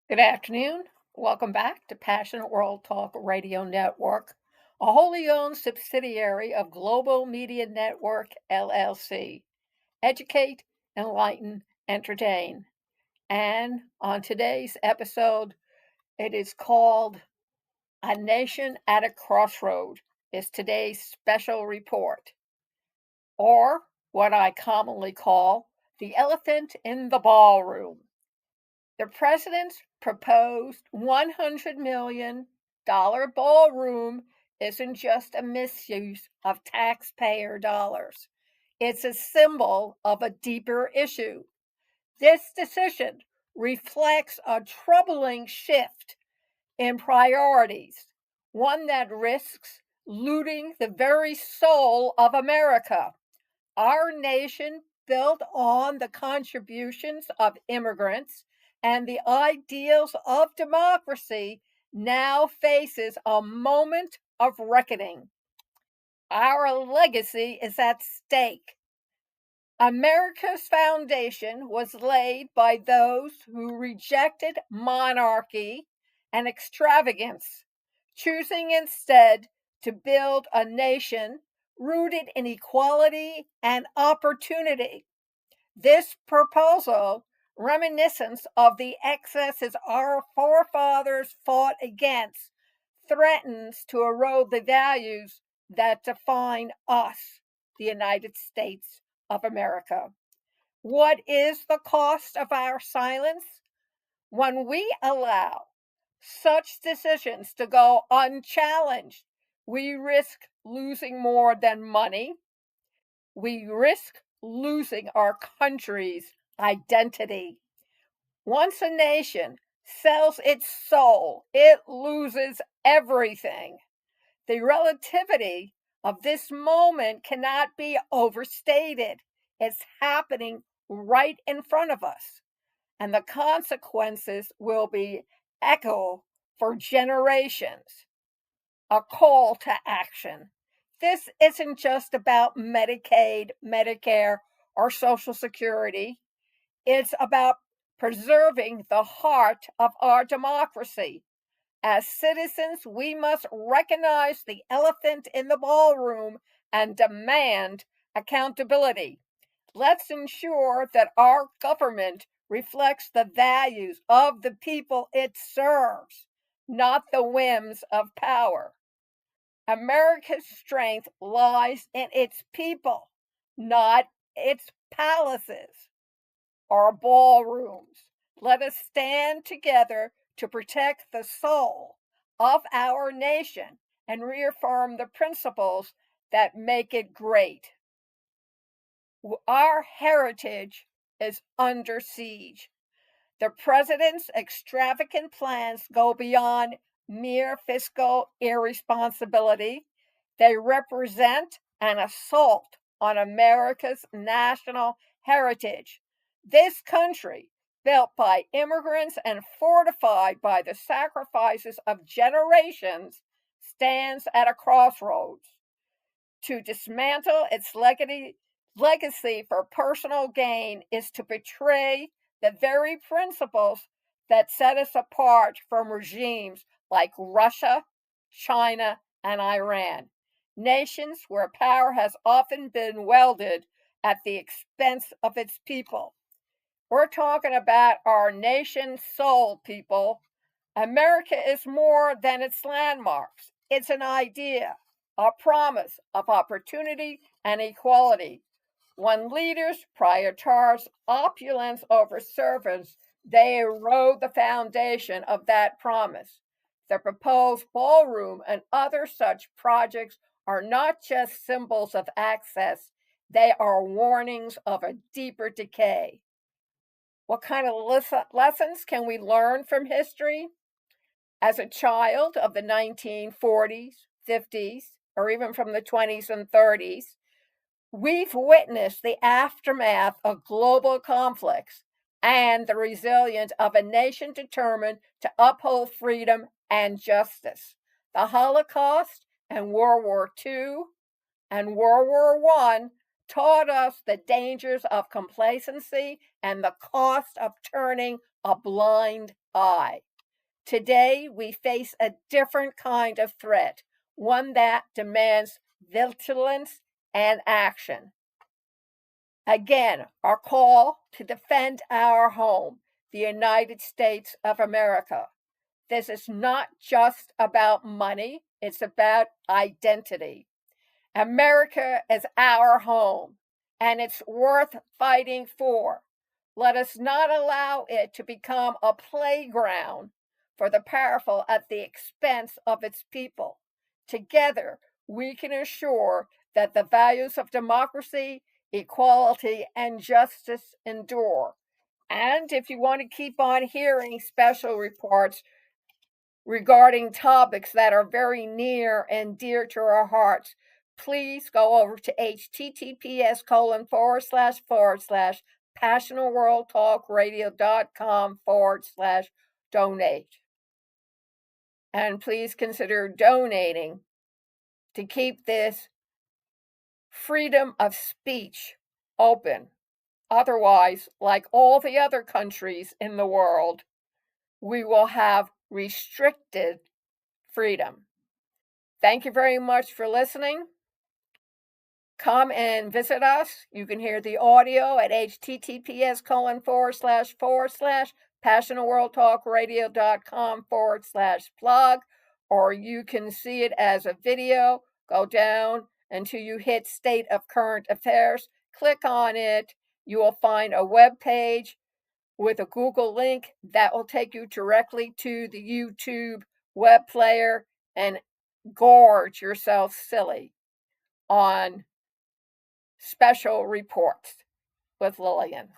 Good afternoon. Welcome back to Passionate World Talk Radio Network, a wholly owned subsidiary of Global Media Network LLC. Educate, enlighten, entertain. And on today's episode, it is called A Nation at a Crossroad, is today's special report, or what I commonly call the elephant in the ballroom. The president's proposed $100 million ballroom isn't just a misuse of taxpayer dollars. It's a symbol of a deeper issue. This decision reflects a troubling shift in priorities, one that risks looting the very soul of America. Our nation, built on the contributions of immigrants and the ideals of democracy, now faces a moment of reckoning. Our legacy is at stake. America's foundation was laid by those who rejected monarchy and extravagance, choosing instead to build a nation rooted in equality and opportunity. This proposal, reminiscent of the excesses our forefathers fought against, threatens to erode the values that define us, the United States of America. What is the cost of our silence? When we allow such decisions to go unchallenged, we risk losing more than money. We risk losing our country's identity. Once a nation sells its soul, it loses everything. The relativity of this moment cannot be overstated. It's happening right in front of us, and the consequences will be echo for generations. A call to action. This isn't just about Medicaid, Medicare, or Social Security. It's about preserving the heart of our democracy. As citizens, we must recognize the elephant in the ballroom and demand accountability. Let's ensure that our government reflects the values of the people it serves, not the whims of power. America's strength lies in its people, not its palaces or ballrooms. Let us stand together to protect the soul of our nation and reaffirm the principles that make it great. Our heritage is under siege. The president's extravagant plans go beyond mere fiscal irresponsibility. They represent an assault on America's national heritage. This country, built by immigrants and fortified by the sacrifices of generations, stands at a crossroads. To dismantle its legacy for personal gain is to betray the very principles that set us apart from regimes like Russia, China, and Iran, nations where power has often been wielded at the expense of its people. We're talking about our nation's soul, people. America is more than its landmarks. It's an idea, a promise of opportunity and equality. When leaders prioritize opulence over service, they erode the foundation of that promise. The proposed ballroom and other such projects are not just symbols of access, they are warnings of a deeper decay. What kind of lessons can we learn from history? As a child of the 1940s, 50s, or even from the 20s and 30s, we've witnessed the aftermath of global conflicts and the resilience of a nation determined to uphold freedom and justice. The Holocaust and World War II and World War I taught us the dangers of complacency and the cost of turning a blind eye. Today, we face a different kind of threat, one that demands vigilance and action. Again, our call to defend our home, the United States of America. This is not just about money, it's about identity. America is our home, and it's worth fighting for. Let us not allow it to become a playground for the powerful at the expense of its people. Together, we can ensure that the values of democracy, equality, and justice endure. And if you want to keep on hearing special reports regarding topics that are very near and dear to our hearts, please go over to https:// passionalworldtalkradio.com/donate. And please consider donating to keep this freedom of speech open. Otherwise, like all the other countries in the world, we will have restricted freedom. Thank you very much for listening. Come and visit us. You can hear the audio at https:// passionalworldtalkradio.com/blog, or you can see it as a video. Go down until you hit State of Current Affairs. Click on it. You will find a web page with a Google link that will take you directly to the YouTube web player and gorge yourself silly on special reports with Lillian.